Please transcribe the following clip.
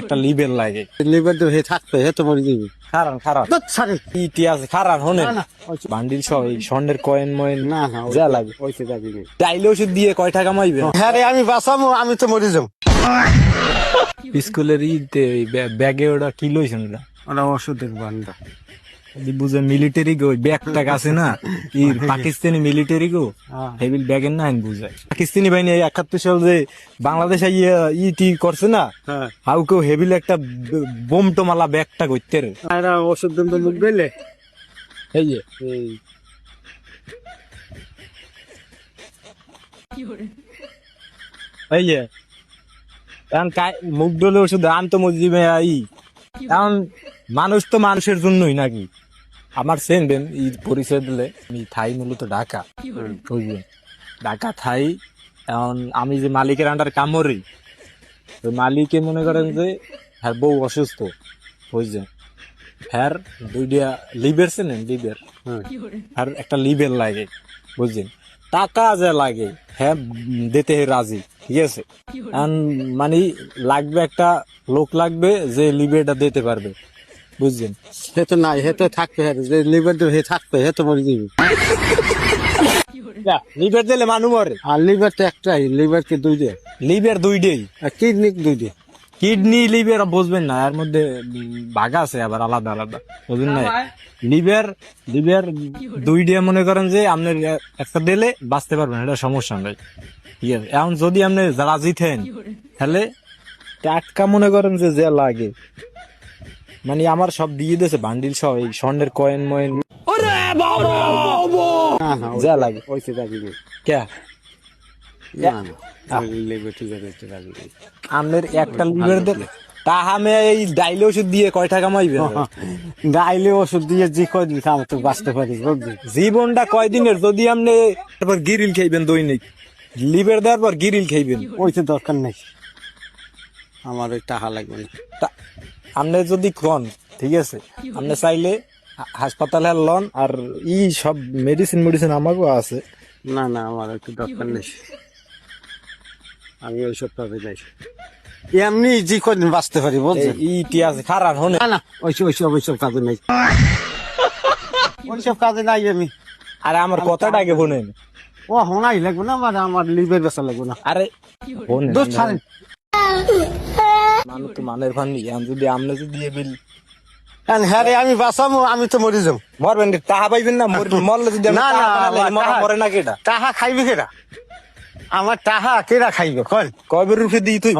একটা লিবেল লাগে, লিভার তো হে থাকবে, হে তো মরে যাবে। খারান খারান সারে ইতি আছে, খারান হনে না, না, বান্ডিল সহ এই স্বর্ণের কয়েন ময়েন না না যা লাগে ওইসে যাবি না। ডাইলে ওষুধ দিয়ে কয় টাকা মাইবে? হ্যাঁ রে, আমি বাঁচামো, আমি তো মরে যাবো। স্কুলের ইতে ব্যাগে ওটা কি লইছেন ওটা? ওরা ওষুধের বান্ডা। বুঝে মিলিটারি গো ব্যাগটা আছে না, ই পাকিস্তানি মিলিটারি গো হেভিল ব্যাগের না বুঝায়। পাকিস্তানি বাহিনী 71 সাল যে বাংলাদেশ ইটি করছে না, হ্যাঁ হাউ কেউ হেভিল একটা বোম টোমালা ব্যাগটা করতে রে। এরা ওষুধ দিন তো মুখ বেলে এই যে এই এই যে এখন মুখ ডলে ওষুধ আন তো মজিবে ই, এখন মানুষ তো মানুষের জন্যই নাকি। আমার সেন বেন ই পরিচয় দিলে আমি থাই মূলত ঢাকা, বুঝলেন, ঢাকা থাই। এখন আমি যে মালিকের আন্ডার কাম করি, ওই মালিকে মনে করেন যে হ্যাঁ বউ অসুস্থ, বুঝছেন, হ্যার দুইটা লিভার চেনেন, লিভার, আর একটা লিভার লাগে, বুঝছেন, টাকা যে লাগে হ্যাঁ দিতে রাজি, ঠিক আছে। এখন মানে লাগবে একটা লোক লাগবে যে লিভারটা দিতে পারবে, বুঝছেন। হে তো নাই, হে তো থাকবে, যে লিভার তো হে থাকবে, হে তো মরে যাবে। লিভার দিলে মানুষ মরে, আর লিভার তো একটাই, লিভার কে দুইটা, লিভার দুইটাই, আর কিডনি দুইটা। কিডনি লিভার বুঝবেন না, এর মধ্যে ভাগ আছে আবার আলাদা আলাদা, বুঝবেন না। লিভার লিভার দুইটা মনে করেন যে আপনার একটা দিলে বাঁচতে পারবেন, এটা সমস্যা নাই, ঠিক আছে। এখন যদি আপনি রাজি থাকেন তাহলে টাটকা মনে করেন যে যা লাগে, মানে আমার সব দিয়ে দিয়েছে বান্ডিল সহ এই স্বর্ণের কয়েন ময়েন না না যা লাগে। ওইসে যাবি না। কে না না লিভার ঠিক আছে যাবি না। আপনার একটা লিভার দিলে তাহা মে এই ডাইলে ওষুধ দিয়ে কয় টাকা মাইবে? গাইলে ওষুধ দিয়ে যে কয়দিন খাবো তো বাঁচতে পারিস, বুঝলি। জীবনটা কয়দিনের, যদি আপনি তারপর গিরিল খাইবেন দৈনিক, লিভার দেওয়ার পর গিরিল খাইবেন, ওইতে দরকার নেই, আমার ওই টাকা লাগবে না। আপনি যদি কন, ঠিক আছে, আপনি চাইলে হাসপাতালে লন, আর ই সব মেডিসিন মেডিসিন আমাকেও আছে। না না আমার একটু দরকার নেই, আমি ওইসব পাবে যাই, এমনি যে কদিন বাঁচতে পারি, বুঝছেন। ইটি আছে, খারাপ হনে না না ওইসব কাজে নাই, ওইসব কাজে নাই আমি। আরে আমার কথাটা আগে শোনেন। ও হোনাই লাগবে না, আমার লিভার বেচা লাগবে না। আরে শোনেন, দোষ ছাড়েন। মানুষ তো মানের ভান নেই, যদি আপনি যদি বিল হ্যাঁ রে, আমি বাঁচামো, আমি তো মরে যাবো। মরবেন, টাহা পাইবেন না, মরলে যদি না না মরে না কেটা টাহা খাইবে কেরা? আমার টাহা কেরা খাইবে কল? কবে রুখে দিই তুই?